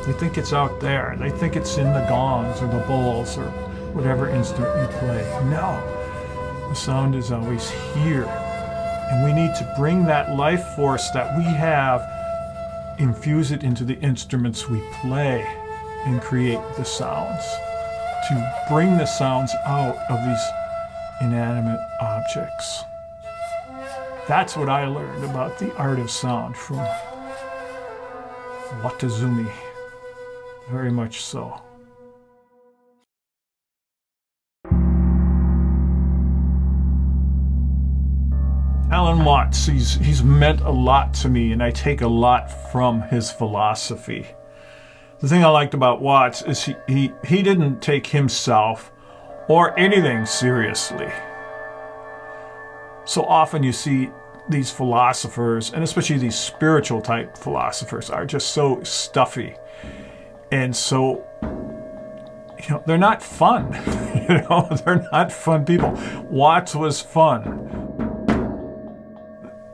They think it's out there. They think it's in the gongs or the bowls or whatever instrument you play. No, the sound is always here. And we need to bring that life force that we have, infuse it into the instruments we play, and create the sounds. To bring the sounds out of these inanimate objects. That's what I learned about the art of sound from Watazumi. Very much so. Alan Watts, he's meant a lot to me, and I take a lot from his philosophy. The thing I liked about Watts is he didn't take himself or anything seriously. So often you see these philosophers, and especially these spiritual type philosophers, are just so stuffy. And so, they're not fun. They're not fun people. Watts was fun.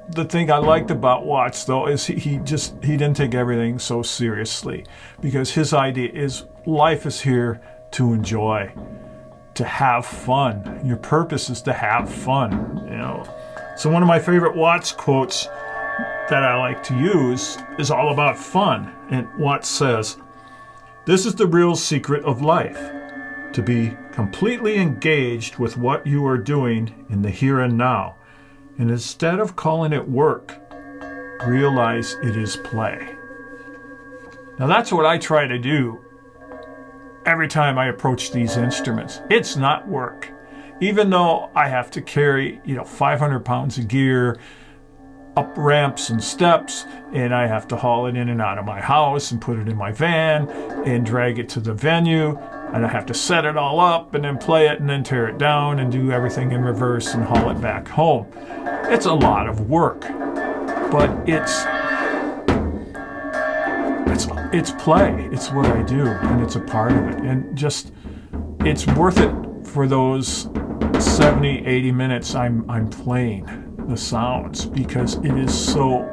The thing I liked about Watts, though, is he didn't take everything so seriously, because his idea is life is here to enjoy, to have fun. Your purpose is to have fun. So one of my favorite Watts quotes that I like to use is all about fun. And Watts says, "This is the real secret of life, to be completely engaged with what you are doing in the here and now. And instead of calling it work, realize it is play." Now that's what I try to do every time I approach these instruments. It's not work. Even though I have to carry, 500 pounds of gear up ramps and steps, and I have to haul it in and out of my house and put it in my van and drag it to the venue, and I have to set it all up and then play it and then tear it down and do everything in reverse and haul it back home. It's a lot of work, but it's play. It's what I do, and it's a part of it. And just, it's worth it for those 70, 80 minutes I'm playing the sounds, because it is so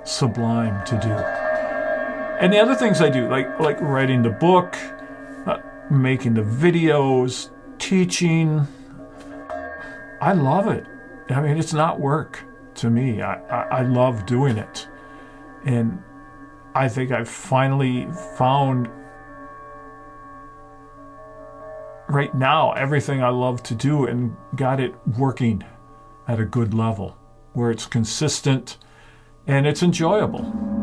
sublime to do. And the other things I do, like writing the book, making the videos, teaching, I love it. I mean, it's not work to me. I love doing it. And I think I've finally found right now everything I love to do and got it working at a good level where it's consistent and it's enjoyable.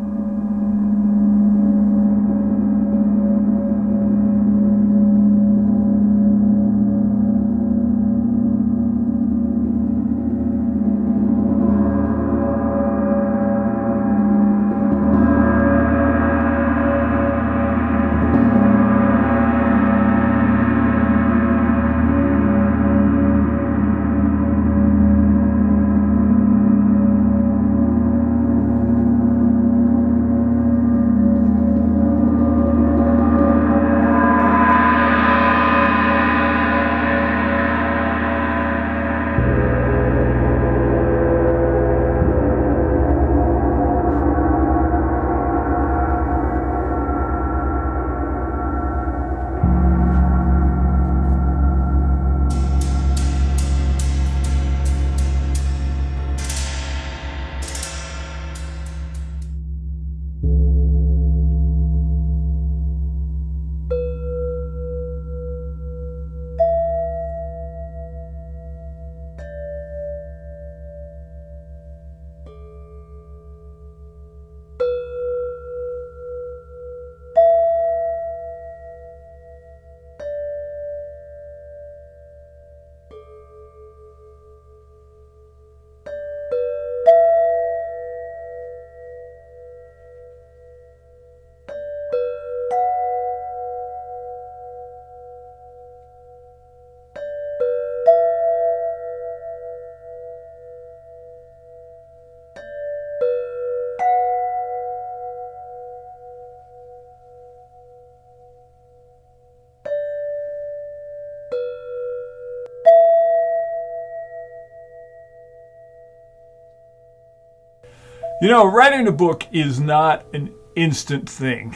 You know, writing a book is not an instant thing.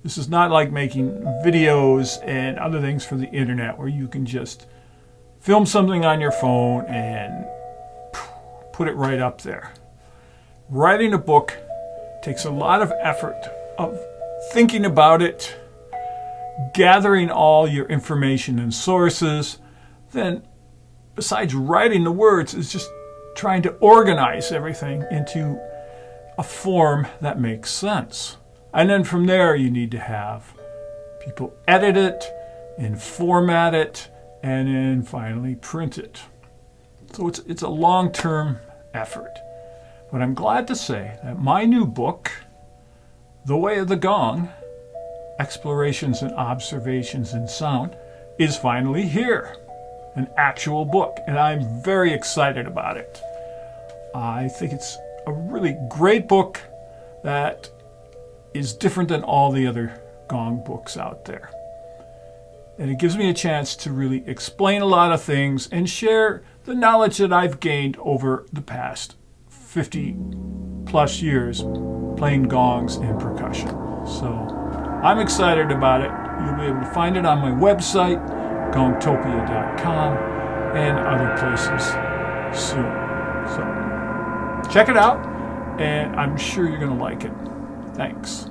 This is not like making videos and other things for the internet where you can just film something on your phone and put it right up there. Writing a book takes a lot of effort of thinking about it, gathering all your information and sources. Then, besides writing the words, is just trying to organize everything into a form that makes sense. And then from there, you need to have people edit it and format it and then finally print it. So it's a long-term effort. But I'm glad to say that my new book, The Way of the Gong, Explorations and Observations in Sound, is finally here. An actual book, and I'm very excited about it. I think it's a really great book that is different than all the other Gong books out there. And it gives me a chance to really explain a lot of things and share the knowledge that I've gained over the past 50 plus years playing gongs and percussion. So I'm excited about it. You'll be able to find it on my website, gongtopia.com, and other places soon. So check it out, and I'm sure you're going to like it. Thanks.